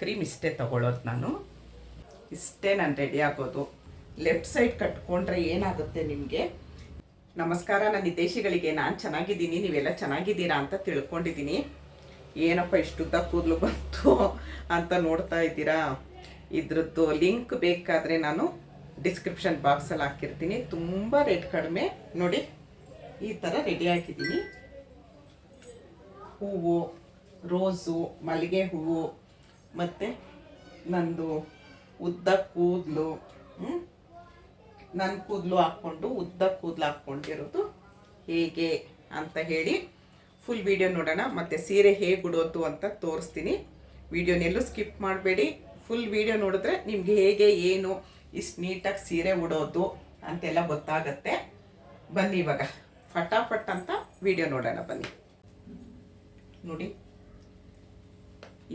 Cream ಇಷ್ಟೇ ತಗೊಳ್ಳೋದು ನಾನು. ಇಷ್ಟೇ ನಾನು ರೆಡಿ ಆಗೋದು. ಲೆಫ್ಟ್ ಸೈಡ್ ಕಟ್ಕೊಂಡ್ರೆ ಏನಾಗುತ್ತೆ ನಿಮಗೆ. ನಮಸ್ಕಾರ ನನ್ನ ಹಿತೈಷಿಗಳಿಗೆ. ನಾನು ಚೆನ್ನಾಗಿದ್ದೀನಿ, ನೀವೆಲ್ಲ ಚೆನ್ನಾಗಿದ್ದೀರಾ ಅಂತ ತಿಳ್ಕೊಂಡಿದ್ದೀನಿ. ಏನಪ್ಪ ಇಷ್ಟುದ್ದ ಕೂದಲು ಬಂತು ಅಂತ ನೋಡ್ತಾ ಇದ್ದೀರಾ. ಇದ್ರದ್ದು ಲಿಂಕ್ ಬೇಕಾದರೆ ನಾನು ಡಿಸ್ಕ್ರಿಪ್ಷನ್ ಬಾಕ್ಸಲ್ಲಿ ಹಾಕಿರ್ತೀನಿ. ತುಂಬ ರೇಟ್ ಕಡಿಮೆ. ನೋಡಿ ಈ ಥರ ರೆಡಿ ಹಾಕಿದ್ದೀನಿ. ಹೂವು, ರೋಸು, ಮಲ್ಲಿಗೆ ಹೂವು ಮತ್ತು ನಂದು ಉದ್ದ ಕೂದಲು, ನನ್ನ ಕೂದಲು ಹಾಕ್ಕೊಂಡು ಉದ್ದ ಕೂದಲು ಹಾಕ್ಕೊಂಡಿರೋದು ಹೇಗೆ ಅಂತ ಹೇಳಿ ಫುಲ್ ವಿಡಿಯೋ ನೋಡೋಣ. ಮತ್ತು ಸೀರೆ ಹೇಗೆ ಉಡೋದು ಅಂತ ತೋರಿಸ್ತೀನಿ. ವಿಡಿಯೋನೆಲ್ಲೂ ಸ್ಕಿಪ್ ಮಾಡಬೇಡಿ. ಫುಲ್ ವಿಡಿಯೋ ನೋಡಿದ್ರೆ ನಿಮಗೆ ಹೇಗೆ ಏನು ಇಷ್ಟು ನೀಟಾಗಿ ಸೀರೆ ಉಡೋದು ಅಂತೆಲ್ಲ ಗೊತ್ತಾಗತ್ತೆ. ಬನ್ನಿ ಇವಾಗ ಫಟಾಫಟ್ ಅಂತ ವಿಡಿಯೋ ನೋಡೋಣ ಬನ್ನಿ. ನೋಡಿ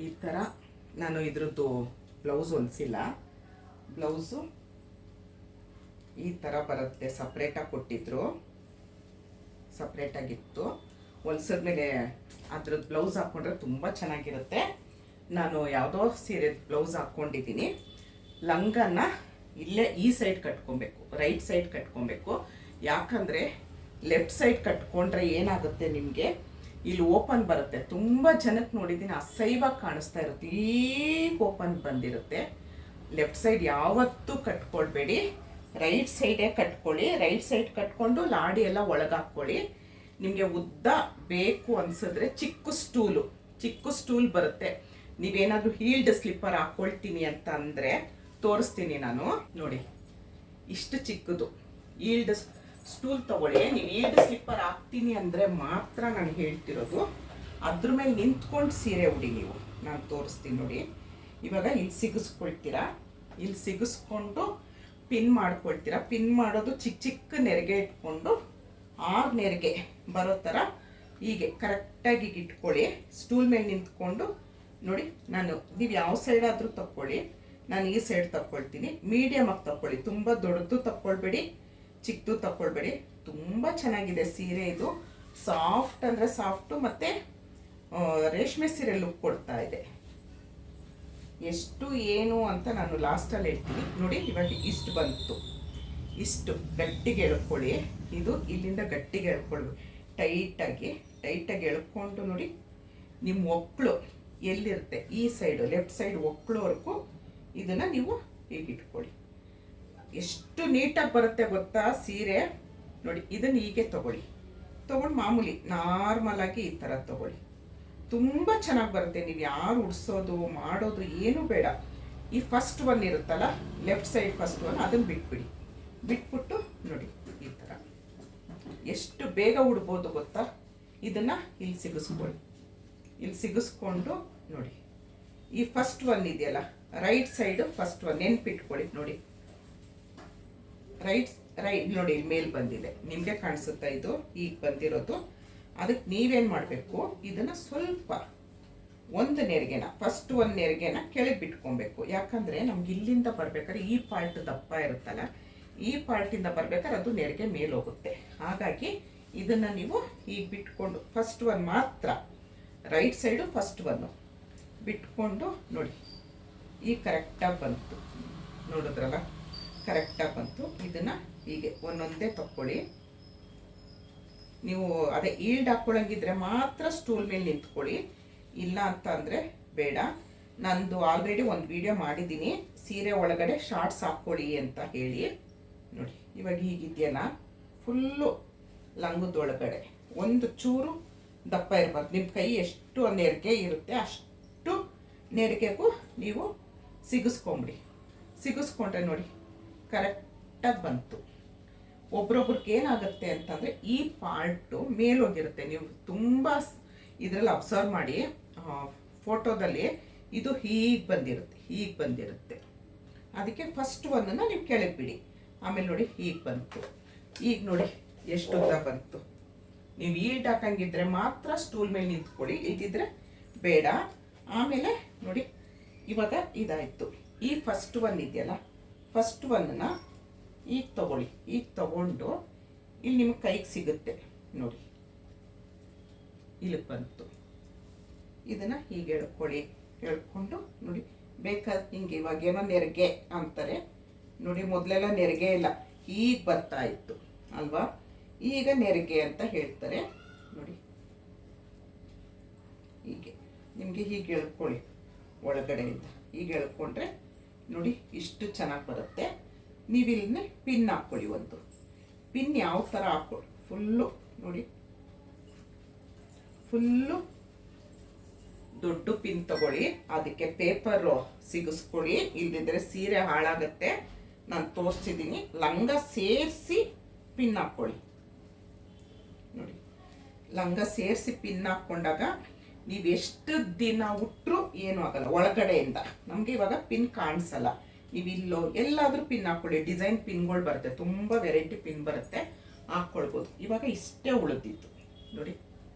ಈ ಥರ ನಾನು ಇದ್ರದ್ದು ಬ್ಲೌಸ್ ಹೊಲಿಸಿಲ್ಲ. ಬ್ಲೌಸು ಈ ಥರ ಬರುತ್ತೆ. ಸಪ್ರೇಟಾಗಿ ಕೊಟ್ಟಿದ್ರು, ಸಪ್ರೇಟಾಗಿತ್ತು. ಹೊಲ್ಸಿದ್ಮೇಲೆ ಅದ್ರದ್ದು ಬ್ಲೌಸ್ ಹಾಕ್ಕೊಂಡ್ರೆ ತುಂಬ ಚೆನ್ನಾಗಿರುತ್ತೆ. ನಾನು ಯಾವುದೋ ಸೀರೆ ಬ್ಲೌಸ್ ಹಾಕ್ಕೊಂಡಿದ್ದೀನಿ. ಲಂಗನ ಇಲ್ಲೇ ಈ ಸೈಡ್ ಕಟ್ಕೊಬೇಕು, ರೈಟ್ ಸೈಡ್ ಕಟ್ಕೊಬೇಕು. ಯಾಕಂದರೆ ಲೆಫ್ಟ್ ಸೈಡ್ ಕಟ್ಕೊಂಡ್ರೆ ಏನಾಗುತ್ತೆ ನಿಮಗೆ, ಇಲ್ಲಿ ಓಪನ್ ಬರುತ್ತೆ. ತುಂಬ ಜನಕ್ಕೆ ನೋಡಿದ್ದೀನಿ ಅಸಹ್ಯವಾಗಿ ಕಾಣಿಸ್ತಾ ಇರುತ್ತೆ, ಈಗ ಓಪನ್ ಬಂದಿರುತ್ತೆ. ಲೆಫ್ಟ್ ಸೈಡ್ ಯಾವತ್ತೂ ಕಟ್ಕೊಳ್ಬೇಡಿ, ರೈಟ್ ಸೈಡೇ ಕಟ್ಕೊಳ್ಳಿ. ರೈಟ್ ಸೈಡ್ ಕಟ್ಕೊಂಡು ಲಾಡಿ ಎಲ್ಲ ಒಳಗೆ ಹಾಕ್ಕೊಳ್ಳಿ. ನಿಮಗೆ ಉದ್ದ ಬೇಕು ಅನಿಸಿದ್ರೆ ಚಿಕ್ಕ ಸ್ಟೂಲ್ ಬರುತ್ತೆ. ನೀವೇನಾದರೂ ಹೀಲ್ಡ್ ಸ್ಲಿಪ್ಪರ್ ಹಾಕ್ಕೊಳ್ತೀನಿ ಅಂತ ಅಂದರೆ ತೋರಿಸ್ತೀನಿ ನಾನು. ನೋಡಿ ಇಷ್ಟು ಚಿಕ್ಕದು ಹೀಲ್ಡ್ ಸ್ಟೂಲ್ ತಗೊಳ್ಳಿ. ನೀವು ಹೀಲ್ಡ್ ಸ್ಲಿಪ್ಪರ್ ಹಾಕ್ತೀನಿ ಅಂದರೆ ಮಾತ್ರ ನಾನು ಹೇಳ್ತಿರೋದು. ಅದ್ರ ಮೇಲೆ ನಿಂತ್ಕೊಂಡು ಸೀರೆ ಉಡಿ ನೀವು. ನಾನು ತೋರಿಸ್ತೀನಿ ನೋಡಿ. ಇವಾಗ ಇಲ್ಲಿ ಸಿಗಿಸ್ಕೊಳ್ತೀರಾ, ಇಲ್ಲಿ ಸಿಗಿಸ್ಕೊಂಡು ಪಿನ್ ಮಾಡ್ಕೊಳ್ತೀರಾ. ಪಿನ್ ಮಾಡೋದು ಚಿಕ್ಕ ನೆರಿಗೆ ಇಟ್ಕೊಂಡು 6 ನೆರಿಗೆ ಬರೋ ಥರ ಹೀಗೆ ಕರೆಕ್ಟಾಗಿ ಇಟ್ಕೊಳ್ಳಿ. ಸ್ಟೂಲ್ ಮೇಲೆ ನಿಂತ್ಕೊಂಡು ನೋಡಿ. ನೀವು ಯಾವ ಸೈಡ್ ಆದರೂ ತಕ್ಕೊಳ್ಳಿ. ನಾನು ಈ ಸೈಡ್ ತಕ್ಕೊಳ್ತೀನಿ. ಮೀಡಿಯಮಾಗಿ ತಕ್ಕೊಳ್ಳಿ, ತುಂಬ ದೊಡ್ಡದು ತಕ್ಕೊಳ್ಬೇಡಿ, ಚಿಕ್ಕದು ತಕ್ಕೊಳ್ಬೇಡಿ. ತುಂಬ ಚೆನ್ನಾಗಿದೆ ಸೀರೆ ಇದು. ಸಾಫ್ಟ್ ಅಂದರೆ ಸಾಫ್ಟು ಮತ್ತು ರೇಷ್ಮೆ ಸೀರೆ ಲುಕ್ ಕೊಡ್ತಾ ಇದೆ. ಎಷ್ಟು ಏನು ಅಂತ ನಾನು ಲಾಸ್ಟಲ್ಲಿ ಹೇಳ್ತೀನಿ. ನೋಡಿ ಇವಾಗ ಇಷ್ಟು ಬಂತು. ಇಷ್ಟು ಗಟ್ಟಿಗೆ ಎಳ್ಕೊಳ್ಳಿ. ಇದು ಇಲ್ಲಿಂದ ಗಟ್ಟಿಗೆ ಎಳ್ಕೊಳ್ಬೇಕು. ಟೈಟಾಗಿ ಎಳ್ಕೊಂಡು ನೋಡಿ. ನಿಮ್ಮ ಒಕ್ಕಳು ಎಲ್ಲಿರುತ್ತೆ ಈ ಸೈಡು, ಲೆಫ್ಟ್ ಸೈಡ್ ಒಕ್ಕಳವರೆಗೂ ಇದನ್ನು ನೀವು ಹೀಗೆ ಇಟ್ಕೊಳ್ಳಿ. ಎಷ್ಟು ನೀಟಾಗಿ ಬರುತ್ತೆ ಗೊತ್ತಾ ಸೀರೆ. ನೋಡಿ ಇದನ್ನು ಹೀಗೆ ತೊಗೊಂಡು ಮಾಮೂಲಿ ನಾರ್ಮಲಾಗಿ ಈ ಥರ ತೊಗೊಳ್ಳಿ. ತುಂಬ ಚೆನ್ನಾಗಿ ಬರುತ್ತೆ. ನೀವು ಯಾರು ಉಡ್ಸೋದು ಮಾಡೋದು ಏನೂ ಬೇಡ. ಈ ಫಸ್ಟ್ ಒನ್ ಇರುತ್ತಲ್ಲ, ಲೆಫ್ಟ್ ಸೈಡ್ ಫಸ್ಟ್ ಒನ್, ಅದನ್ನು ಬಿಟ್ಬಿಟ್ಟು ನೋಡಿ ಈ ಥರ ಎಷ್ಟು ಬೇಗ ಉಡ್ಬೋದು ಗೊತ್ತಾ. ಇದನ್ನು ಇಲ್ಲಿ ಸಿಗಿಸ್ಕೊಳ್ಳಿ. ಇಲ್ಲಿ ಸಿಗಿಸ್ಕೊಂಡು ನೋಡಿ ಈ ಫಸ್ಟ್ ಒನ್ ಇದೆಯಲ್ಲ ರೈಟ್ ಸೈಡು ಫಸ್ಟ್ ಒನ್ ನೆನ್ಪಿಟ್ಕೊಳ್ಳಿ. ನೋಡಿ ರೈಟ್ ನೋಡಿ ಇಲ್ಲಿ ಮೇಲೆ ಬಂದಿದೆ, ನಿಮಗೆ ಕಾಣಿಸುತ್ತಾ ಇದು ಈಗ ಬಂದಿರೋದು. ಅದಕ್ಕೆ ನೀವೇನು ಮಾಡಬೇಕು, ಇದನ್ನು ಸ್ವಲ್ಪ ಒಂದು ನೆರಿಗೆನ ಫಸ್ಟ್ ಒಂದು ನೆರಿಗೆನ ಕೆಳಗೆ ಬಿಟ್ಕೊಬೇಕು. ಯಾಕಂದರೆ ನಮ್ಗೆ ಇಲ್ಲಿಂದ ಬರ್ಬೇಕಾದ್ರೆ ಈ ಪಾರ್ಟ್ ದಪ್ಪ ಇರುತ್ತಲ್ಲ, ಈ ಪಾರ್ಟಿಂದ ಬರ್ಬೇಕಾದ್ರೆ ಅದು ನೆರಿಗೆ ಮೇಲೆ ಹೋಗುತ್ತೆ. ಹಾಗಾಗಿ ಇದನ್ನು ನೀವು ಈಗ ಬಿಟ್ಕೊಂಡು ಫಸ್ಟ್ ಒನ್ ಮಾತ್ರ ರೈಟ್ ಸೈಡು ಫಸ್ಟ್ ಒನ್ನು ಬಿಟ್ಕೊಂಡು ನೋಡಿ ಈಗ ಕರೆಕ್ಟಾಗಿ ಬಂತು. ನೋಡಿದ್ರಲ್ಲ ಕರೆಕ್ಟಾಗಿ ಬಂತು. ಇದನ್ನು ಹೀಗೆ ಒಂದೊಂದೇ ತಕ್ಕೊಳ್ಳಿ. ನೀವು ಅದೇ ಈಲ್ಡ್ ಹಾಕ್ಕೊಳ್ಳಂಗಿದ್ರೆ ಮಾತ್ರ ಸ್ಟೂಲ್ ಮೇಲೆ ನಿಂತ್ಕೊಳ್ಳಿ, ಇಲ್ಲ ಅಂತ ಅಂದರೆ ಬೇಡ. ನಂದು ಆಲ್ರೆಡಿ ಒಂದು ವಿಡಿಯೋ ಮಾಡಿದ್ದೀನಿ, ಸೀರೆ ಒಳಗಡೆ ಶಾರ್ಟ್ಸ್ ಹಾಕ್ಕೊಳ್ಳಿ ಅಂತ ಹೇಳಿ. ನೋಡಿ ಇವಾಗ ಹೀಗಿದೆಯಲ್ಲ, ಫುಲ್ಲು ಲಂಗದೊಳಗಡೆ ಒಂದು ಚೂರು ದಪ್ಪ ಇರಬಾರ್ದು. ನಿಮ್ಮ ಕೈ ಎಷ್ಟು ನೆರಿಗೆ ಇರುತ್ತೆ ಅಷ್ಟು ನೆರಿಗೆಗೂ ನೀವು ಸಿಗಿಸ್ಕೊಂಡ್ರೆ ನೋಡಿ ಕರೆಕ್ಟಾಗಿ ಬಂತು. ಒಬ್ರೊಬ್ರಿಗೆ ಏನಾಗುತ್ತೆ ಅಂತಂದರೆ ಈ ಪಾರ್ಟು ಮೇಲೋಗಿರುತ್ತೆ. ನೀವು ತುಂಬ ಇದರಲ್ಲಿ ಅಬ್ಸರ್ವ್ ಮಾಡಿ, ಫೋಟೋದಲ್ಲಿ ಇದು ಹೀಗೆ ಬಂದಿರುತ್ತೆ. ಅದಕ್ಕೆ ಫಸ್ಟ್ ಒಂದನ್ನು ನೀವು ಕೆಳಗೆ ಬಿಡಿ. ಆಮೇಲೆ ನೋಡಿ ಹೀಗೆ ಬಂತು. ಈಗ ನೋಡಿ ಎಷ್ಟು ಉದ್ದ ಬಂತು. ನೀವು ಈಲ್ಡ್ ಹಾಕಂಗಿದ್ರೆ ಮಾತ್ರ ಸ್ಟೂಲ್ ಮೇಲೆ ನಿಂತ್ಕೊಳ್ಳಿ, ಇದ್ದಿದ್ರೆ ಬೇಡ. ಆಮೇಲೆ ನೋಡಿ ಇವಾಗ ಇದಾಯಿತು. ಈ ಫಸ್ಟ್ ಒನ್ ಇದೆಯಲ್ಲ, ಫಸ್ಟ್ ಒನ್ನ ಈಗ ತಗೊಳ್ಳಿ. ಈಗ ತಗೊಂಡು ಇಲ್ಲಿ ನಿಮಗೆ ಕೈಗೆ ಸಿಗುತ್ತೆ ನೋಡಿ, ಇಲ್ಲಿಗೆ ಬಂತು. ಇದನ್ನು ಹೀಗೆ ಎಳ್ಕೊಳ್ಳಿ. ಎಳ್ಕೊಂಡು ನೋಡಿ ಬೇಕಾದ ಹಿಂಗೆ ಇವಾಗೇನೋ ನೆರಿಗೆ ಅಂತಾರೆ ನೋಡಿ. ಮೊದಲೆಲ್ಲ ನೆರಿಗೆ ಇಲ್ಲ, ಈಗ ಬರ್ತಾ ಇತ್ತು ಅಲ್ವಾ, ಈಗ ನೆರಿಗೆ ಅಂತ ಹೇಳ್ತಾರೆ ನೋಡಿ. ಹೀಗೆ ನಿಮಗೆ ಹೀಗೆ ಎಳ್ಕೊಳ್ಳಿ ಒಳಗಡೆಯಿಂದ, ಹೀಗೆ ಎಳ್ಕೊಂಡ್ರೆ ನೋಡಿ ಇಷ್ಟು ಚೆನ್ನಾಗಿ ಬರುತ್ತೆ. ನೀವಿಲ್ಲಿ ಪಿನ್ ಹಾಕ್ಕೊಳ್ಳಿ. ಒಂದು ಪಿನ್ ಯಾವ ಥರ ಹಾಕ್ಕೊಳ್ಳಿ, ಫುಲ್ಲು ನೋಡಿ, ಫುಲ್ಲು ದೊಡ್ಡ ಪಿನ್ ತಗೊಳ್ಳಿ. ಅದಕ್ಕೆ ಪೇಪರು ಸಿಗಿಸ್ಕೊಳ್ಳಿ, ಇಲ್ದಿದ್ರೆ ಸೀರೆ ಹಾಳಾಗತ್ತೆ. ನಾನು ತೋರಿಸಿದ್ದೀನಿ. ಲಂಗ ಸೇರಿಸಿ ಪಿನ್ ಹಾಕ್ಕೊಳ್ಳಿ ನೋಡಿ. ಲಂಗ ಸೇರಿಸಿ ಪಿನ್ ಹಾಕ್ಕೊಂಡಾಗ ನೀವು ಎಷ್ಟು ದಿನ ಉಟ್ಟರು ಏನೂ ಆಗಲ್ಲ. ಒಳಗಡೆಯಿಂದ ನಮಗೆ ಇವಾಗ ಪಿನ್ ಕಾಣಿಸಲ್ಲ. ನೀವು ಇಲ್ಲೋ ಎಲ್ಲಾದರೂ ಪಿನ್ ಹಾಕ್ಕೊಳ್ಳಿ. ಡಿಸೈನ್ ಪಿನ್ಗಳು ಬರುತ್ತೆ, ತುಂಬ ವೆರೈಟಿ ಪಿನ್ ಬರುತ್ತೆ, ಹಾಕ್ಕೊಳ್ಬೋದು. ಇವಾಗ ಇಷ್ಟೇ ಉಳಿದಿತ್ತು ನೋಡಿ,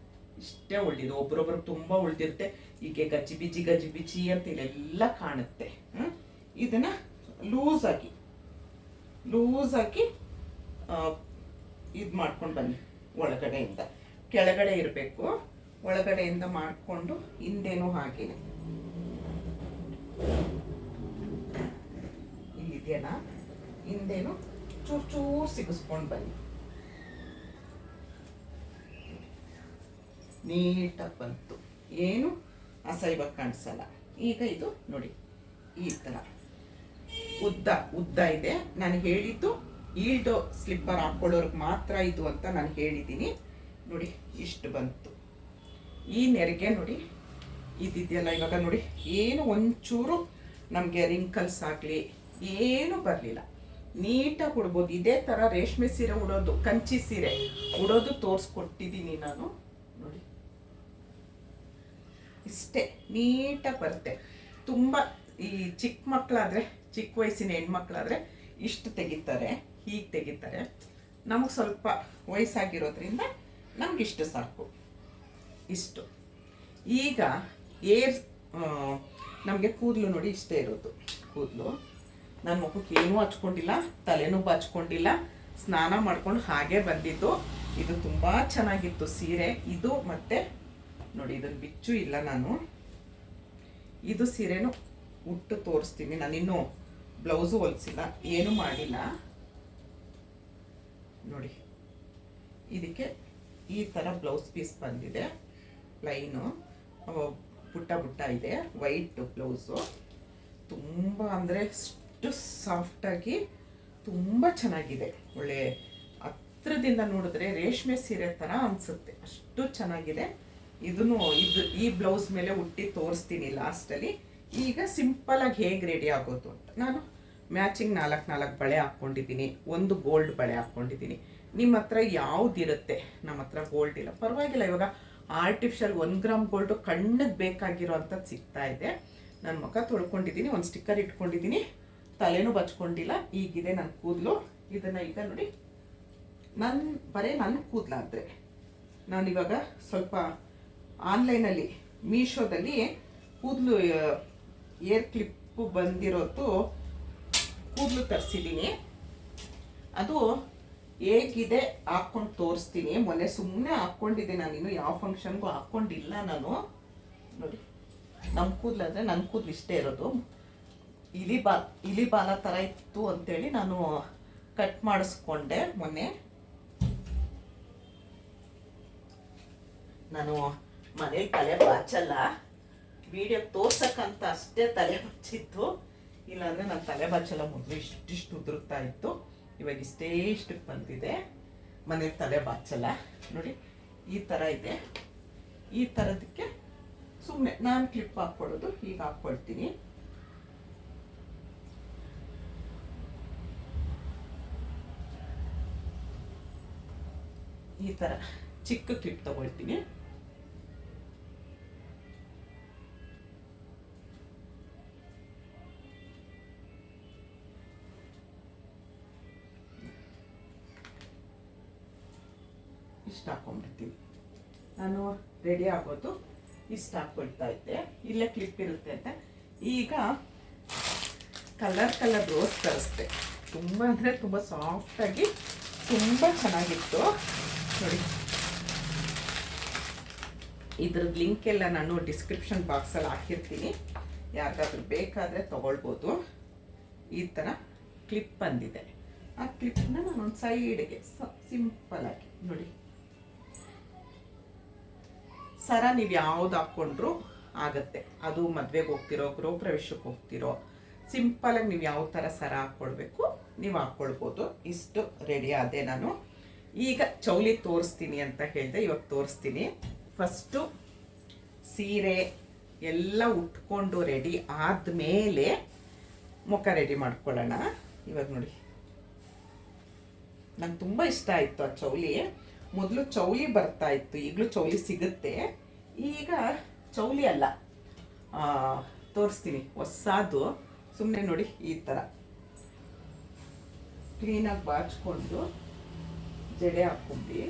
ಇಷ್ಟೇ ಉಳಿದಿದ್ದು. ಒಬ್ರೊಬ್ರು ತುಂಬ ಉಳಿದಿರುತ್ತೆ. ಹೀಗೆ ಗಜಿ ಬಿಜಿ ಅಂತ ಇಲ್ಲೆಲ್ಲ ಕಾಣುತ್ತೆ. ಇದನ್ನು ಲೂಸಾಗಿ ಇದು ಮಾಡ್ಕೊಂಡು ಬನ್ನಿ. ಒಳಗಡೆಯಿಂದ ಕೆಳಗಡೆ ಇರಬೇಕು, ಒಳಗಡೆಯಿಂದ ಮಾಡಿಕೊಂಡು ಹಿಂದೇನೂ ಹಾಗೇನೆ ಇಲ್ಲಿದೆಯಲ್ಲ, ಹಿಂದೇನು ಚೂರು ಸಿಗಿಸ್ಕೊಂಡು ಬನ್ನಿ. ನೀಟಾಗಿ ಬಂತು, ಏನು ಅಸಹ್ಯವಾಗಿ ಕಾಣಿಸಲ್ಲ. ಈಗ ಇದು ನೋಡಿ ಈ ಥರ ಉದ್ದ ಇದೆ. ನಾನು ಹೇಳಿದ್ದು ಈಲ್ಡ್ ಸ್ಲಿಪ್ಪರ್ ಹಾಕ್ಕೊಳ್ಳೋರ್ಗೆ ಮಾತ್ರ ಇದು ಅಂತ ನಾನು ಹೇಳಿದ್ದೀನಿ ನೋಡಿ. ಇಷ್ಟು ಬಂತು ಈ ನೆರಿಗೆ ನೋಡಿ. ಇದಿದೆಯಲ್ಲ ಇವಾಗ ನೋಡಿ, ಏನು ಒಂಚೂರು ನಮಗೆ ರಿಂಕಲ್ಸ್ ಆಗಲಿ ಏನೂ ಬರಲಿಲ್ಲ. ನೀಟಾಗಿ ಉಡ್ಬೋದು. ಇದೇ ಥರ ರೇಷ್ಮೆ ಸೀರೆ ಉಡೋದು, ಕಂಚಿ ಸೀರೆ ಉಡೋದು ತೋರಿಸ್ಕೊಟ್ಟಿದ್ದೀನಿ ನಾನು ನೋಡಿ. ಇಷ್ಟೇ ನೀಟಾಗಿ ಬರುತ್ತೆ. ತುಂಬ ಈ ಚಿಕ್ಕ ಮಕ್ಕಳಾದರೆ, ಚಿಕ್ಕ ವಯಸ್ಸಿನ ಹೆಣ್ಮಕ್ಳಾದರೆ ಇಷ್ಟು ತೆಗಿತಾರೆ, ಹೀಗೆ ತೆಗಿತಾರೆ. ನಮಗೆ ಸ್ವಲ್ಪ ವಯಸ್ಸಾಗಿರೋದ್ರಿಂದ ನಮಗಿಷ್ಟು ಸಾಕು, ಇಷ್ಟು. ಈಗ ನಮಗೆ ಕೂದಲು ನೋಡಿ ಇಷ್ಟೇ ಇರೋದು ಕೂದಲು. ನನ್ನ ಮುಖಕ್ಕೆ ಏನೂ ಹಚ್ಕೊಂಡಿಲ್ಲ, ತಲೆನೂ ಹಚ್ಕೊಂಡಿಲ್ಲ, ಸ್ನಾನ ಮಾಡ್ಕೊಂಡು ಹಾಗೆ ಬಂದಿದ್ದು. ಇದು ತುಂಬ ಚೆನ್ನಾಗಿತ್ತು ಸೀರೆ ಇದು. ಮತ್ತು ನೋಡಿ ಇದನ್ನು ಬಿಚ್ಚು ಇಲ್ಲ, ನಾನು ಇದು ಸೀರೆನೂ ಉಟ್ಟು ತೋರಿಸ್ತೀನಿ. ನಾನಿನ್ನೂ ಬ್ಲೌಸು ಹೊಲಿಸಿಲ್ಲ, ಏನೂ ಮಾಡಿಲ್ಲ ನೋಡಿ. ಇದಕ್ಕೆ ಈ ಥರ ಬ್ಲೌಸ್ ಪೀಸ್ ಬಂದಿದೆ, ಪ್ಲೈನು, ಪುಟ್ಟ ಇದೆ, ವೈಟ್ ಬ್ಲೌಸು. ತುಂಬ ಅಂದರೆ ಅಷ್ಟು ಸಾಫ್ಟಾಗಿ ತುಂಬ ಚೆನ್ನಾಗಿದೆ. ಒಳ್ಳೆ ಹತ್ರದಿಂದ ನೋಡಿದ್ರೆ ರೇಷ್ಮೆ ಸೀರೆ ಥರ ಅನಿಸುತ್ತೆ, ಅಷ್ಟು ಚೆನ್ನಾಗಿದೆ. ಈ ಬ್ಲೌಸ್ ಮೇಲೆ ಉಟ್ಟಿ ತೋರಿಸ್ತೀನಿ ಲಾಸ್ಟಲ್ಲಿ. ಈಗ ಸಿಂಪಲಾಗಿ ಹೇಗೆ ರೆಡಿ ಆಗೋದು ಅಂತ. ನಾನು ಮ್ಯಾಚಿಂಗ್ 4 ಬಳೆ ಹಾಕ್ಕೊಂಡಿದ್ದೀನಿ, ಒಂದು ಗೋಲ್ಡ್ ಬಳೆ ಹಾಕ್ಕೊಂಡಿದ್ದೀನಿ. ನಿಮ್ಮ ಹತ್ರ ಯಾವುದಿರುತ್ತೆ, ನಮ್ಮ ಹತ್ರ ಗೋಲ್ಡ್ ಇಲ್ಲ ಪರವಾಗಿಲ್ಲ. ಇವಾಗ ಆರ್ಟಿಫಿಷಿಯಲ್ 1 ಗ್ರಾಮ್ ಗೋಲ್ಡು ಕಣ್ಣಿಗೆ ಬೇಕಾಗಿರೋ ಅಂಥದ್ದು ಸಿಗ್ತಾ ಇದೆ. ನಾನು ಮುಖ ತೊಳ್ಕೊಂಡಿದ್ದೀನಿ, ಒಂದು ಸ್ಟಿಕ್ಕರ್ ಇಟ್ಕೊಂಡಿದ್ದೀನಿ, ತಲೆನೂ ಬಚ್ಕೊಂಡಿಲ್ಲ. ಈಗಿದೆ ನನ್ನ ಕೂದಲು. ಇದನ್ನು ಈಗ ನೋಡಿ, ಬರೀ ನನ್ನ ಕೂದಲಾದರೆ ನಾನಿವಾಗ ಸ್ವಲ್ಪ ಆನ್ಲೈನಲ್ಲಿ ಮೀಶೋದಲ್ಲಿ ಕೂದಲು ಏರ್ ಕ್ಲಿಪ್ಪು ಬಂದಿರೋದು ಕೂದಲು ತರಿಸಿದ್ದೀನಿ. ಅದು ಹೇಗಿದೆ ಹಾಕ್ಕೊಂಡು ತೋರಿಸ್ತೀನಿ. ಮೊನ್ನೆ ಸುಮ್ಮನೆ ಹಾಕ್ಕೊಂಡಿದ್ದೆ, ನಾನಿನ್ನು ಯಾವ ಫಂಕ್ಷನ್ಗೂ ಹಾಕ್ಕೊಂಡಿಲ್ಲ ನಾನು ನೋಡಿ. ನಮ್ಮ ಕೂದಲಾದರೆ ನನ್ನ ಕೂದಲು ಇಷ್ಟೇ ಇರೋದು. ಇಲಿ ಬಾಲ ಥರ ಇತ್ತು ಅಂತೇಳಿ ನಾನು ಕಟ್ ಮಾಡಿಸ್ಕೊಂಡೆ ಮೊನ್ನೆ. ನಾನು ಮನೇಲಿ ತಲೆ ಬಾಚಲ್ಲ, ವಿಡಿಯೋ ತೋರ್ಸಕ್ಕಂತ ಅಷ್ಟೇ ತಲೆ ಬಚ್ಚಿತ್ತು. ಇಲ್ಲಾಂದರೆ ನಾನು ತಲೆ ಬಾಚಲ್ಲ. ಮೊದಲು ಇಷ್ಟಿಷ್ಟು ಉದುರುತ್ತಾ ಇತ್ತು, ಇವಾಗ ಇಷ್ಟಕ್ಕೆ ಬಂದಿದೆ. ಮನೇಲಿ ತಲೆ ಬಾಚಲ್ಲ ನೋಡಿ. ಈ ಥರ ಇದೆ. ಈ ಥರದಕ್ಕೆ ಸುಮ್ಮನೆ ನಾನು ಕ್ಲಿಪ್ ಹಾಕ್ಕೊಳ್ಳೋದು, ಹೀಗೆ ಹಾಕ್ಕೊಳ್ತೀನಿ. ಈ ಥರ ಚಿಕ್ಕ ಕ್ಲಿಪ್ ತಗೊಳ್ತೀನಿ. ಇಷ್ಟು ಹಾಕೊಂಡ್ಬಿಡ್ತೀನಿ. ನಾನು ರೆಡಿ ಆಗೋದು ಇಷ್ಟು ಹಾಕ್ಕೊಳ್ತಾ ಇದ್ದೆ. ಇಲ್ಲೇ ಕ್ಲಿಪ್ ಇರುತ್ತೆ ಅಂತ. ಈಗ ಕಲರ್ ರೋಸ್ ತರಿಸ್ದೆ. ತುಂಬ ಅಂದರೆ ತುಂಬ ಸಾಫ್ಟಾಗಿ ತುಂಬ ಚೆನ್ನಾಗಿತ್ತು ನೋಡಿ. ಇದ್ರದ್ದು ಲಿಂಕ್ ಎಲ್ಲ ನಾನು ಡಿಸ್ಕ್ರಿಪ್ಷನ್ ಬಾಕ್ಸಲ್ಲಿ ಹಾಕಿರ್ತೀನಿ, ಯಾರಿಗಾದ್ರೂ ಬೇಕಾದರೆ ತೊಗೊಳ್ಬೋದು. ಈ ಥರ ಕ್ಲಿಪ್ ಬಂದಿದೆ. ಆ ಕ್ಲಿಪ್ನ ನಾನೊಂದು ಸೈಡ್ಗೆ ಸಿಂಪಲಾಗಿ ನೋಡಿ, ಸರ ನೀವು ಯಾವ್ದು ಹಾಕ್ಕೊಂಡ್ರು ಆಗುತ್ತೆ. ಅದು ಮದುವೆಗೆ ಹೋಗ್ತಿರೋ, ಗೃಹ ಪ್ರವೇಶಕ್ಕೆ ಹೋಗ್ತಿರೋ, ಸಿಂಪಲಾಗಿ ನೀವು ಯಾವ ಥರ ಸರ ಹಾಕ್ಕೊಳ್ಬೇಕು ನೀವು ಹಾಕ್ಕೊಳ್ಬೋದು. ಇಷ್ಟು ರೆಡಿ ಆದೆ ನಾನು. ಈಗ ಚೌಲಿ ತೋರಿಸ್ತೀನಿ ಅಂತ ಹೇಳಿದೆ, ಇವಾಗ ತೋರಿಸ್ತೀನಿ. ಫಸ್ಟು ಸೀರೆ ಎಲ್ಲ ಉಟ್ಕೊಂಡು ರೆಡಿ ಆದಮೇಲೆ ಮುಖ ರೆಡಿ ಮಾಡ್ಕೊಳ್ಳೋಣ. ಇವಾಗ ನೋಡಿ, ನಂಗೆ ತುಂಬ ಇಷ್ಟ ಆಯಿತು ಆ ಚೌಲಿ. ಮೊದಲು ಚೌಲಿ ಬರ್ತಾ ಇತ್ತು, ಈಗಲೂ ಚೌಲಿ ಸಿಗುತ್ತೆ. ಈಗ ಚೌಲಿ ಅಲ್ಲ, ತೋರಿಸ್ತೀನಿ ಹೊಸದು. ಸುಮ್ಮನೆ ನೋಡಿ, ಈ ಥರ ಕ್ಲೀನಾಗಿ ಬಾಚ್ಕೊಂಡು ಜಡೆ ಹಾಕ್ಕೊಂಡು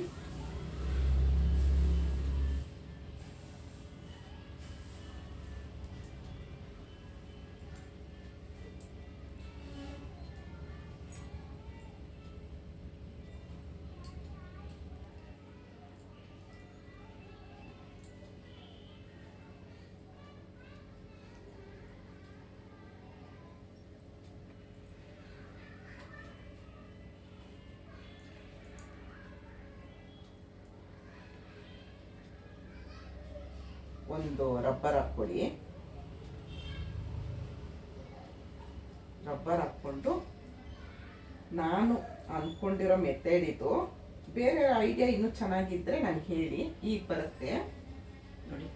ಒಂದು ರಬ್ಬರ್ ಹಾಕ್ಕೊಳ್ಳಿ. ರಬ್ಬರ್ ಹಾಕ್ಕೊಂಡು ನಾನು ಅಂದ್ಕೊಂಡಿರೋ ಮೆಥಡ್ ಇದು. ಬೇರೆ ಐಡಿಯಾ ಇನ್ನೂ ಚೆನ್ನಾಗಿದ್ದರೆ ನನಗೆ ಹೇಳಿ. ಈಗ ಬರುತ್ತೆ ನೋಡಿ,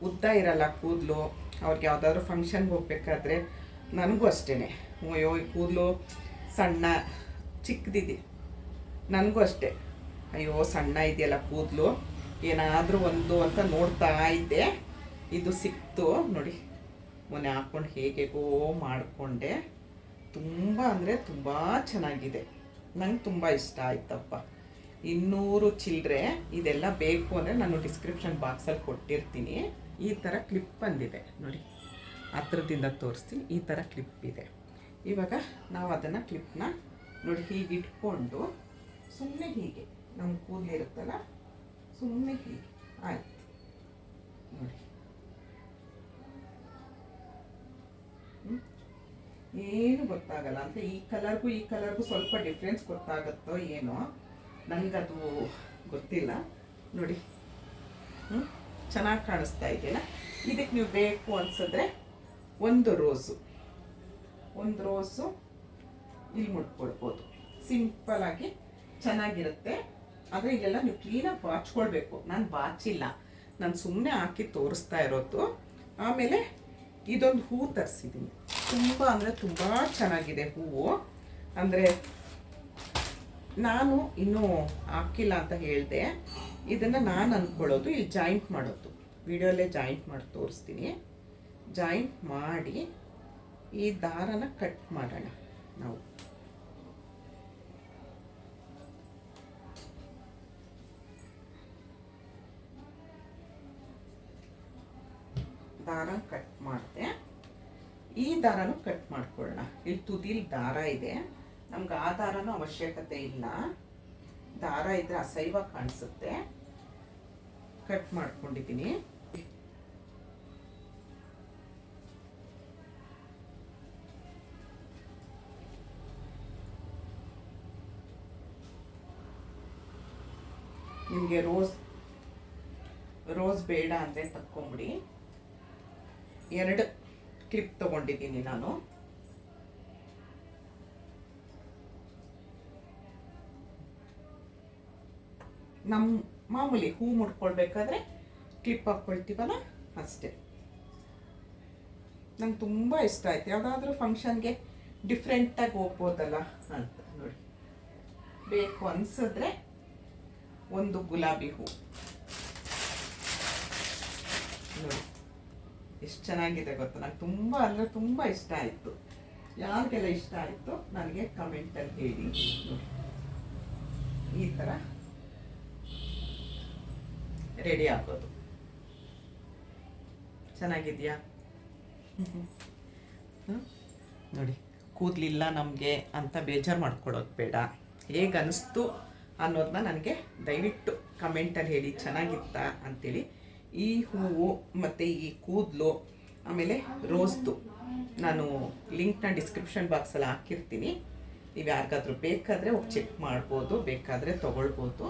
ಉದ್ದ ಇರಲ್ಲ ಕೂದಲು. ಅವ್ರಿಗೆ ಯಾವುದಾದ್ರೂ ಫಂಕ್ಷನ್ಗೆ ಹೋಗ್ಬೇಕಾದ್ರೆ, ನನಗೂ ಅಷ್ಟೇ, ಅಯ್ಯೋ ಕೂದಲು ಸಣ್ಣ ಚಿಕ್ಕದಿದೆ, ನನಗೂ ಅಷ್ಟೇ, ಅಯ್ಯೋ ಸಣ್ಣ ಇದೆಯಲ್ಲ ಕೂದಲು, ಏನಾದರೂ ಒಂದು ಅಂತ ನೋಡ್ತಾ ಇದ್ದೆ. ಇದು ಸಿಕ್ತು ನೋಡಿ, ಮೊನ್ನೆ ಹಾಕ್ಕೊಂಡು ಹೇಗೇಗೋ ಮಾಡಿಕೊಂಡೆ. ತುಂಬ ಅಂದರೆ ತುಂಬ ಚೆನ್ನಾಗಿದೆ, ನಂಗೆ ತುಂಬ ಇಷ್ಟ ಆಯ್ತಪ್ಪ. 200 ಚಿಲ್ಲರೆ. ಇದೆಲ್ಲ ಬೇಕು ಅಂದರೆ ನಾನು ಡಿಸ್ಕ್ರಿಪ್ಷನ್ ಬಾಕ್ಸಲ್ಲಿ ಕೊಟ್ಟಿರ್ತೀನಿ. ಈ ಥರ ಕ್ಲಿಪ್ ಬಂದಿದೆ ನೋಡಿ, ಹತ್ರದಿಂದ ತೋರಿಸ್ತೀನಿ. ಈ ಥರ ಕ್ಲಿಪ್ ಇದೆ. ಇವಾಗ ನಾವು ಅದನ್ನು ಕ್ಲಿಪ್ನ ನೋಡಿ ಹೀಗೆ ಇಟ್ಕೊಂಡು ಸುಮ್ಮನೆ ಹೀಗೆ ನಮ್ಮ ಕೂದಲಿರುತ್ತಲ್ಲ, ಸುಮ್ಮನೆ ಹೀಗೆ ಆಯ್ತು ನೋಡಿ. ಏನು ಗೊತ್ತಾಗಲ್ಲ ಅಂತ. ಈ ಕಲರ್ಗೂ ಸ್ವಲ್ಪ ಡಿಫ್ರೆನ್ಸ್ ಗೊತ್ತಾಗುತ್ತೋ ಏನೋ, ನನಗದು ಗೊತ್ತಿಲ್ಲ ನೋಡಿ. ಚೆನ್ನಾಗಿ ಕಾಣಿಸ್ತಾ ಇದೆಯಲ್ಲ. ಇದಕ್ಕೆ ನೀವು ಬೇಕು ಅನ್ಸಿದ್ರೆ ಒಂದು ರೋಸು ಇಲ್ಲಿ ಮುಟ್ಕೊಳ್ಬೋದು. ಸಿಂಪಲಾಗಿ ಚೆನ್ನಾಗಿರುತ್ತೆ. ಆದರೆ ಇಲ್ಲೆಲ್ಲ ನೀವು ಕ್ಲೀನಾಗಿ ಬಾಚ್ಕೊಳ್ಬೇಕು. ನಾನು ಬಾಚಿಲ್ಲ, ನಾನು ಸುಮ್ಮನೆ ಹಾಕಿ ತೋರಿಸ್ತಾ ಇರೋದು. ಆಮೇಲೆ ಇದೊಂದು ಹೂ ತರಿಸಿದ್ದೀನಿ. ತುಂಬ ಅಂದರೆ ತುಂಬ ಚೆನ್ನಾಗಿದೆ ಹೂವು. ಅಂದರೆ ನಾನು ಇನ್ನೂ ಹಾಕಿಲ್ಲ ಅಂತ ಹೇಳಿದೆ. ಇದನ್ನು ನಾನು ಅಂದ್ಕೊಳ್ಳೋದು ಇಲ್ಲಿ ಜಾಯಿಂಟ್ ಮಾಡೋದು. ವಿಡಿಯೋಲ್ಲೇ ಜಾಯಿಂಟ್ ಮಾಡಿ ತೋರಿಸ್ತೀನಿ. ಜಾಯಿಂಟ್ ಮಾಡಿ ಈ ದಾರನ ಕಟ್ ಮಾಡೋಣ ನಾವು. ದಾರ ಕಟ್ ಮಾಡಿದೆ. ಈ ದಾರನೂ ಕಟ್ ಮಾಡ್ಕೊಳ್ಳೋಣ. ಇಲ್ಲಿ ತುದಿಲಿ ದಾರ ಇದೆ, ನಮ್ಗೆ ಆ ದಾರನೂ ಅವಶ್ಯಕತೆ ಇಲ್ಲ. ದಾರ ಇದ್ರೆ ಅಸಹ್ಯ ಕಾಣಿಸುತ್ತೆ. ಕಟ್ ಮಾಡ್ಕೊಂಡಿದ್ದೀನಿ. ನಿಮಗೆ ರೋಸ್ ಬೇಡ ಅಂದರೆ ತಕ್ಕೊಂಬಿಡಿ. 2 ಕ್ಲಿಪ್ ತಗೊಂಡಿದ್ದೀನಿ ನಾನು. ನಮ್ಮ ಮಾಮೂಲಿ ಹೂ ಮುಡ್ಕೊಳ್ಬೇಕಾದ್ರೆ ಕ್ಲಿಪ್ ಹಾಕ್ಕೊಳ್ತೀವಲ್ಲ ಅಷ್ಟೇ. ನಂಗೆ ತುಂಬ ಇಷ್ಟ ಆಯ್ತು. ಯಾವುದಾದ್ರೂ ಫಂಕ್ಷನ್ಗೆ ಡಿಫ್ರೆಂಟಾಗಿ ಹೋಗ್ಬೋದಲ್ಲ ಅಂತ ನೋಡಿ. ಬೇಕು ಅನಿಸಿದ್ರೆ ಒಂದು ಗುಲಾಬಿ ಹೂ ನೋಡಿ, ಎಷ್ಟು ಚೆನ್ನಾಗಿದೆ ಗೊತ್ತಾ. ನಂಗೆ ತುಂಬ ಅಂದರೆ ತುಂಬ ಇಷ್ಟ ಆಯಿತು. ಯಾರಿಗೆಲ್ಲ ಇಷ್ಟ ಆಯಿತು ನನಗೆ ಕಮೆಂಟಲ್ಲಿ ಹೇಳಿ ನೋಡಿ. ಈ ಥರ ರೆಡಿ ಆಗೋದು. ಚೆನ್ನಾಗಿದೆಯಾ ನೋಡಿ. ಕೂದಲಿಲ್ಲ ನಮಗೆ ಅಂತ ಬೇಜಾರು ಮಾಡ್ಕೊಳ್ಳೋದು ಬೇಡ. ಹೇಗೆ ಅನಿಸ್ತು ಅನ್ನೋದನ್ನ ನನಗೆ ದಯವಿಟ್ಟು ಕಮೆಂಟಲ್ಲಿ ಹೇಳಿ, ಚೆನ್ನಾಗಿತ್ತಾ ಅಂತೇಳಿ. ಈ ಹೂವು ಮತ್ತು ಈ ಕೂದಲು ಆಮೇಲೆ ರೋಸ್ದು ನಾನು ಲಿಂಕ್ನ ಡಿಸ್ಕ್ರಿಪ್ಷನ್ ಬಾಕ್ಸಲ್ಲಿ ಹಾಕಿರ್ತೀನಿ. ನೀವು ಯಾರಿಗಾದ್ರೂ ಬೇಕಾದರೆ ಹೋಗಿ ಚೆಕ್ ಮಾಡ್ಬೋದು, ಬೇಕಾದರೆ ತೊಗೊಳ್ಬೋದು.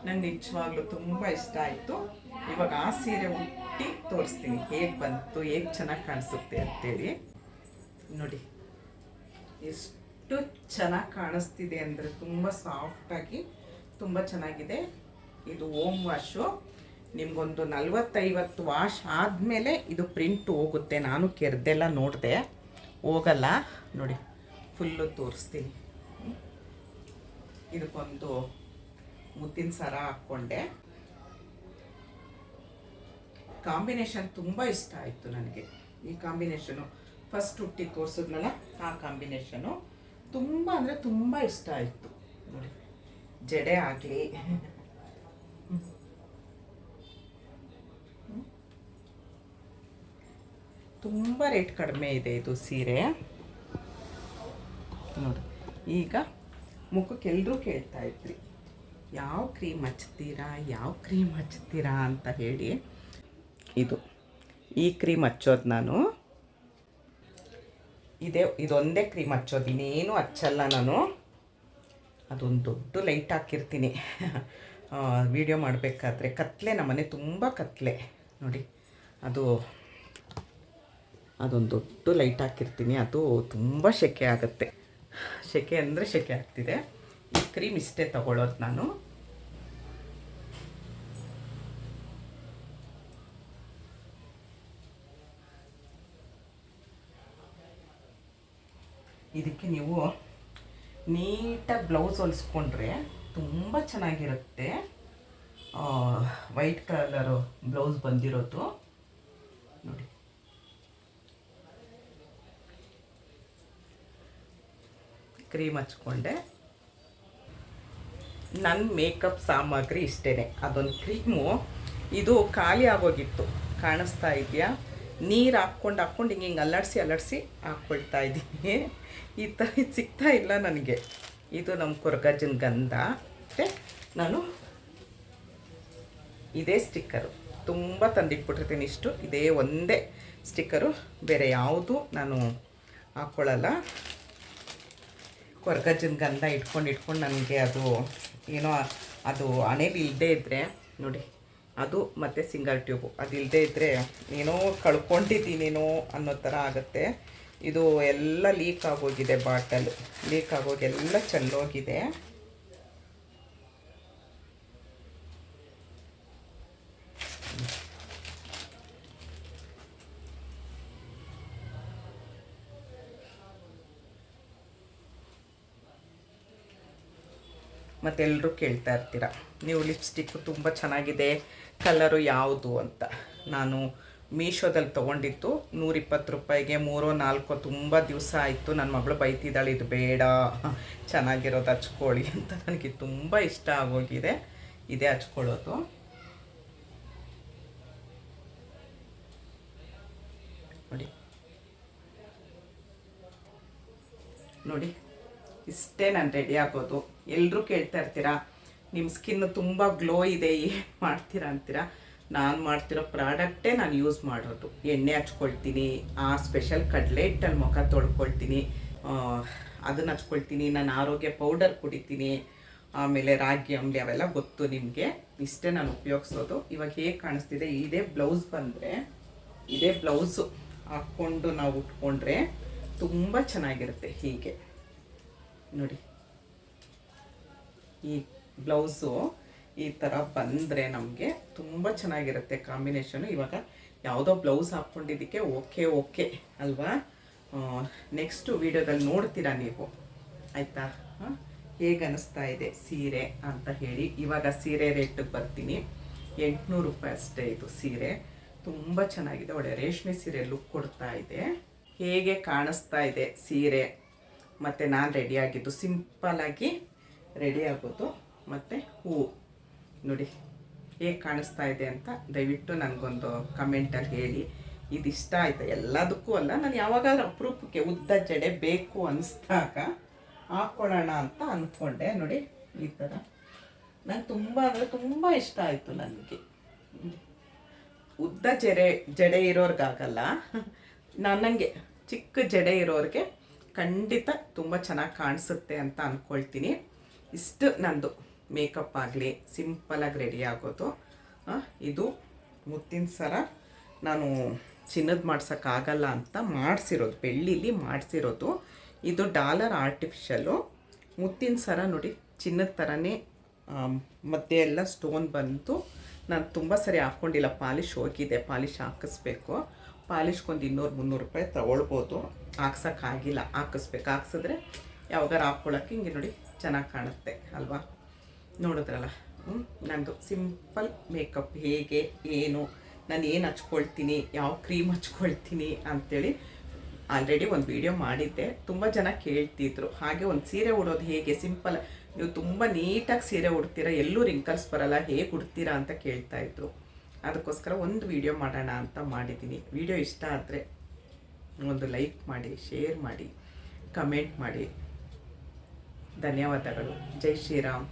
ನಂಗೆ ನಿಜವಾಗ್ಲೂ ತುಂಬ ಇಷ್ಟ ಆಯಿತು. ಇವಾಗ ಆ ಸೀರೆ ಉಟ್ಟಿ ತೋರಿಸ್ತೀನಿ ಹೇಗೆ ಬಂತು, ಹೇಗೆ ಚೆನ್ನಾಗಿ ಕಾಣಿಸುತ್ತೆ ಅಂತೇಳಿ. ನೋಡಿ ಎಷ್ಟು ಚೆನ್ನಾಗಿ ಕಾಣಿಸ್ತಿದೆ ಅಂದರೆ, ತುಂಬ ಸಾಫ್ಟಾಗಿ ತುಂಬ ಚೆನ್ನಾಗಿದೆ. ಇದು ಓಮ್ ವಾಶು. ನಿಮಗೊಂದು 40-50 ವಾಶ್ ಆದಮೇಲೆ ಇದು ಪ್ರಿಂಟ್ ಹೋಗುತ್ತೆ. ನಾನು ಕೆರೆದೆಲ್ಲ ನೋಡಿದೆ, ಹೋಗಲ್ಲ. ನೋಡಿ ಫುಲ್ಲು ತೋರಿಸ್ತೀನಿ. ಇದಕ್ಕೊಂದು ಮುತ್ತಿನ ಸರ ಹಾಕ್ಕೊಂಡೆ. ಕಾಂಬಿನೇಷನ್ ತುಂಬ ಇಷ್ಟ ಆಯಿತು ನನಗೆ. ಈ ಕಾಂಬಿನೇಷನು ಫಸ್ಟ್ ಹುಟ್ಟಿ ತೋರಿಸಿದ್ನಲ್ಲ, ಆ ಕಾಂಬಿನೇಷನು ತುಂಬ ಅಂದರೆ ತುಂಬ ಇಷ್ಟ ಆಯಿತು. ನೋಡಿ ಜಡೆ ಆಗಲಿ, ತುಂಬ ರೇಟ್ ಕಡಿಮೆ ಇದೆ ಇದು ಸೀರೆ. ನೋಡಿ ಈಗ ಮುಖಕ್ಕೆ ಎಲ್ಲರೂ ಕೇಳ್ತಾ ಇದ್ರಿ, ಯಾವ ಕ್ರೀಮ್ ಹಚ್ತೀರಾ, ಯಾವ ಕ್ರೀಮ್ ಹಚ್ತೀರಾ ಅಂತ ಹೇಳಿ. ಈ ಕ್ರೀಮ್ ಹಚ್ಚೋದು ನಾನು, ಇದೊಂದೇ ಕ್ರೀಮ್ ಹಚ್ಚೋದು, ಇನ್ನೇನು ಹಚ್ಚಲ್ಲ ನಾನು. ಅದೊಂದು ದೊಡ್ಡ ಲೈಟ್ ಹಾಕಿರ್ತೀನಿ ವಿಡಿಯೋ ಮಾಡಬೇಕಾದ್ರೆ. ಕತ್ಲೆ, ನಮ್ಮನೆ ತುಂಬ ಕತ್ಲೆ ನೋಡಿ. ಅದೊಂದು ದೊಡ್ಡ ಲೈಟ್ ಹಾಕಿರ್ತೀನಿ, ಅದು ತುಂಬ ಸೆಕೆ ಆಗುತ್ತೆ. ಸೆಕೆ ಅಂದರೆ ಸೆಕೆ ಆಗ್ತಿದೆ. ಈ ಕ್ರೀಮ್ ಇಷ್ಟೇ ತಗೊಳ್ಳೋದು ನಾನು. ಇದಕ್ಕೆ ನೀವು ನೀಟಾಗಿ ಬ್ಲೌಸ್ ಹೊಲಿಸ್ಕೊಂಡ್ರೆ ತುಂಬ ಚೆನ್ನಾಗಿರುತ್ತೆ. ವೈಟ್ ಕಲರು ಬ್ಲೌಸ್ ಬಂದಿರೋದು ನೋಡಿ. ಕ್ರೀಮ್ ಹಚ್ಕೊಂಡೆ. ನನ್ನ ಮೇಕಪ್ ಸಾಮಗ್ರಿ ಇಷ್ಟೇ. ಅದೊಂದು ಕ್ರೀಮು, ಇದು ಖಾಲಿ ಆಗೋಗಿತ್ತು, ಕಾಣಿಸ್ತಾ ಇದೆಯಾ? ನೀರು ಹಾಕ್ಕೊಂಡು ಹಿಂಗೆ ಅಲ್ಲಾಡಿಸಿ ಹಾಕ್ಕೊಳ್ತಾ ಇದ್ದೀನಿ. ಈ ಥರ ಇದು ಸಿಗ್ತಾ ಇಲ್ಲ ನನಗೆ. ಇದು ನಮ್ಮ ಕೊರಗಜ್ಜನ ಗಂಧ. ಮತ್ತು ನಾನು ಇದೇ ಸ್ಟಿಕ್ಕರು ತುಂಬ ತಂದಿಟ್ಬಿಟ್ಟಿರ್ತೀನಿ. ಇದೇ ಒಂದೇ ಸ್ಟಿಕ್ಕರು, ಬೇರೆ ಯಾವುದು ನಾನು ಹಾಕ್ಕೊಳ್ಳಲ್ಲ. ಕೊರಗಜ್ಜನ ಗಂಧ ಇಟ್ಕೊಂಡು ನನಗೆ ಅದು ಏನೋ, ಅದು ಹಣೆಲಿ ಇಲ್ಲದೇ ಇದ್ದರೆ ನೋಡಿ, ಅದು ಮತ್ತು ಸಿಂಗಲ್ ಟ್ಯೂಬು ಅದು ಇಲ್ಲದೇ ಇದ್ದರೆ ಏನೋ ಕಳ್ಕೊಂಡಿದ್ದೀನೇನೋ ಅನ್ನೋ ಥರ ಆಗುತ್ತೆ. ಇದು ಎಲ್ಲ ಲೀಕ್ ಆಗೋಗಿದೆ, ಬಾಟಲು ಲೀಕ್ ಆಗೋಗಿ ಎಲ್ಲ ಚೆಲ್ಲೋಗಿದೆ. ಮತ್ತೆಲ್ಲರೂ ಕೇಳ್ತಾ ಇರ್ತೀರ, ನೀವು ಲಿಪ್ಸ್ಟಿಕ್ಕು ತುಂಬ ಚೆನ್ನಾಗಿದೆ, ಕಲರು ಯಾವುದು ಅಂತ. ನಾನು ಮೀಶೋದಲ್ಲಿ ತೊಗೊಂಡಿದ್ದು 120 ರೂಪಾಯಿಗೆ 3-4 ತುಂಬ ದಿವಸ ಆಯಿತು. ನನ್ನ ಮಗಳು ಬೈತಿದ್ದಾಳೆ, ಇದು ಬೇಡ, ಚೆನ್ನಾಗಿರೋದು ಹಚ್ಕೊಳ್ಳಿ ಅಂತ. ನನಗೆ ತುಂಬ ಇಷ್ಟ ಆಗೋಗಿದೆ, ಇದೇ ಹಚ್ಕೊಳ್ಳೋದು. ನೋಡಿ ಇಷ್ಟೇ ನಾನು ರೆಡಿ ಆಗೋದು. ಎಲ್ಲರೂ ಕೇಳ್ತಾ ಇರ್ತೀರಾ, ನಿಮ್ಮ ಸ್ಕಿನ್ನು ತುಂಬ ಗ್ಲೋ ಇದೆ, ಏನು ಮಾಡ್ತೀರಾ ಅಂತೀರಾ. ನಾನು ಮಾಡ್ತಿರೋ ಪ್ರಾಡಕ್ಟೇ ನಾನು ಯೂಸ್ ಮಾಡೋದು. ಎಣ್ಣೆ ಹಚ್ಕೊಳ್ತೀನಿ, ಆ ಸ್ಪೆಷಲ್ ಕಡಲೆ ಹಿಟ್ಟಲ್ಲಿ ಮುಖ ತೊಳ್ಕೊಳ್ತೀನಿ, ಅದನ್ನು ಹಚ್ಕೊಳ್ತೀನಿ. ನಾನು ಆರೋಗ್ಯ ಪೌಡರ್ ಕುಡಿತೀನಿ, ಆಮೇಲೆ ರಾಗಿ ಅಂಬಲಿ ಅವೆಲ್ಲ ಗೊತ್ತು ನಿಮಗೆ. ಇಷ್ಟೇ ನಾನು ಉಪಯೋಗಿಸೋದು. ಇವಾಗ ಹೇಗೆ ಕಾಣಿಸ್ತಿದೆ, ಇದೇ ಬ್ಲೌಸ್ ಬಂದರೆ, ಇದೇ ಬ್ಲೌಸು ಹಾಕ್ಕೊಂಡು ನಾವು ಉಟ್ಕೊಂಡ್ರೆ ತುಂಬ ಚೆನ್ನಾಗಿರುತ್ತೆ. ಹೀಗೆ ನೋಡಿ, ಈ ಬ್ಲೌಸು ಈ ಥರ ಬಂದರೆ ನಮಗೆ ತುಂಬ ಚೆನ್ನಾಗಿರುತ್ತೆ ಕಾಂಬಿನೇಷನು. ಇವಾಗ ಯಾವುದೋ ಬ್ಲೌಸ್ ಹಾಕ್ಕೊಂಡಿದ್ದಕ್ಕೆ ಓಕೆ ಅಲ್ವಾ? ನೆಕ್ಸ್ಟು ವೀಡಿಯೋದಲ್ಲಿ ನೋಡ್ತೀರಾ ನೀವು, ಆಯಿತಾ? ಹೇಗೆ ಅನ್ನಿಸ್ತಾ ಇದೆ ಸೀರೆ ಅಂತ ಹೇಳಿ. ಇವಾಗ ಸೀರೆ ರೇಟಿಗೆ ಬರ್ತೀನಿ. 800 ರೂಪಾಯಿ ಅಷ್ಟೇ ಇದು ಸೀರೆ. ತುಂಬ ಚೆನ್ನಾಗಿದೆ, ಒಳ್ಳೆ ರೇಷ್ಮೆ ಸೀರೆ ಲುಕ್ ಕೊಡ್ತಾ ಇದೆ. ಹೇಗೆ ಕಾಣಿಸ್ತಾ ಇದೆ ಸೀರೆ, ಮತ್ತು ನಾನು ರೆಡಿಯಾಗಿದ್ದು ಸಿಂಪಲ್ಲಾಗಿ ರೆಡಿ ಆಗೋದು. ಮತ್ತು ಹೂವು ನೋಡಿ ಹೇಗೆ ಕಾಣಿಸ್ತಾ ಇದೆ ಅಂತ ದಯವಿಟ್ಟು ನನಗೊಂದು ಕಮೆಂಟಲ್ಲಿ ಹೇಳಿ. ಇದಿಷ್ಟ ಆಯಿತು. ಎಲ್ಲದಕ್ಕೂ ಅಲ್ಲ, ನಾನು ಯಾವಾಗಾದ್ರೂ ಅಪರೂಪಕ್ಕೆ ಉದ್ದ ಜಡೆ ಬೇಕು ಅನಿಸ್ದಾಗ ಹಾಕ್ಕೊಳ್ಳೋಣ ಅಂತ ಅಂದ್ಕೊಂಡೆ. ನೋಡಿ ಈ ಥರ ನಂಗೆ ತುಂಬ ಅಂದರೆ ತುಂಬ ಇಷ್ಟ ಆಯಿತು ನನಗೆ. ಉದ್ದ ಜಡೆ ಇರೋರ್ಗಾಗಲ್ಲ, ನನಗೆ ಚಿಕ್ಕ ಜಡೆ ಇರೋರಿಗೆ ಖಂಡಿತ ತುಂಬ ಚೆನ್ನಾಗಿ ಕಾಣಿಸುತ್ತೆ ಅಂತ ಅಂದ್ಕೊಳ್ತೀನಿ. ಇಷ್ಟು ನಂದು ಮೇಕಪ್ ಆಗಲಿ, ಸಿಂಪಲಾಗಿ ರೆಡಿ ಆಗೋದು. ಇದು ಮುತ್ತಿನ ಸರ ನಾನು ಚಿನ್ನದ ಮಾಡ್ಸೋಕ್ಕಾಗಲ್ಲ ಅಂತ ಮಾಡಿಸಿರೋದು, ಬೆಳ್ಳಿಲಿ ಮಾಡಿಸಿರೋದು. ಇದು ಡಾಲರ್ ಆರ್ಟಿಫಿಷಿಯಲು. ಮುತ್ತಿನ ಸರ ನೋಡಿ ಚಿನ್ನದ ಥರನೇ ಮಧ್ಯೆ ಎಲ್ಲ ಸ್ಟೋನ್ ಬಂತು. ನಾನು ತುಂಬ ಸರಿ ಹಾಕ್ಕೊಂಡಿಲ್ಲ, ಪಾಲಿಶ್ ಹೋಗಿದೆ, ಪಾಲಿಶ್ ಹಾಕಿಸ್ಬೇಕು. ಪಾಲಿಶ್ಗೊಂದು 200-300 ರೂಪಾಯಿ ತಗೊಳ್ಬೋದು. ಹಾಕ್ಸೋಕ್ಕಾಗಿಲ್ಲ, ಹಾಕಿಸ್ಬೇಕು. ಹಾಕ್ಸಿದ್ರೆ ಯಾವಾಗಾರು ಹಾಕ್ಕೊಳ್ಳೋಕ್ಕೆ ಹಿಂಗೆ ನೋಡಿ ಚೆನ್ನಾಗಿ ಕಾಣುತ್ತೆ ಅಲ್ವಾ. ನೋಡಿದ್ರಲ್ಲ, ನಂದು ಸಿಂಪಲ್ ಮೇಕಪ್ ಹೇಗೆ ಏನು, ನಾನು ಏನು ಹಚ್ಕೊಳ್ತೀನಿ, ಯಾವ ಕ್ರೀಮ್ ಹಚ್ಕೊಳ್ತೀನಿ ಅಂಥೇಳಿ ಆಲ್ರೆಡಿ ಒಂದು ವಿಡಿಯೋ ಮಾಡಿದ್ದೆ. ತುಂಬ ಜನ ಕೇಳ್ತಿದ್ರು, ಹಾಗೆ ಒಂದು ಸೀರೆ ಉಡೋದು ಹೇಗೆ ಸಿಂಪಲ್, ನೀವು ತುಂಬ ನೀಟಾಗಿ ಸೀರೆ ಉಡ್ತೀರಾ, ಎಲ್ಲೂ ರಿಂಕಲ್ಸ್ ಬರಲ್ಲ, ಹೇಗೆ ಉಡ್ತೀರಾ ಅಂತ ಕೇಳ್ತಾಯಿದ್ರು. ಅದಕ್ಕೋಸ್ಕರ ಒಂದು ವಿಡಿಯೋ ಮಾಡೋಣ ಅಂತ ಮಾಡಿದ್ದೀನಿ. ವಿಡಿಯೋ ಇಷ್ಟ ಆದರೆ ಒಂದು ಲೈಕ್ ಮಾಡಿ, ಶೇರ್ ಮಾಡಿ, ಕಮೆಂಟ್ ಮಾಡಿ. ಧನ್ಯವಾದಗಳು. ಜೈ ಶ್ರೀರಾಮ್.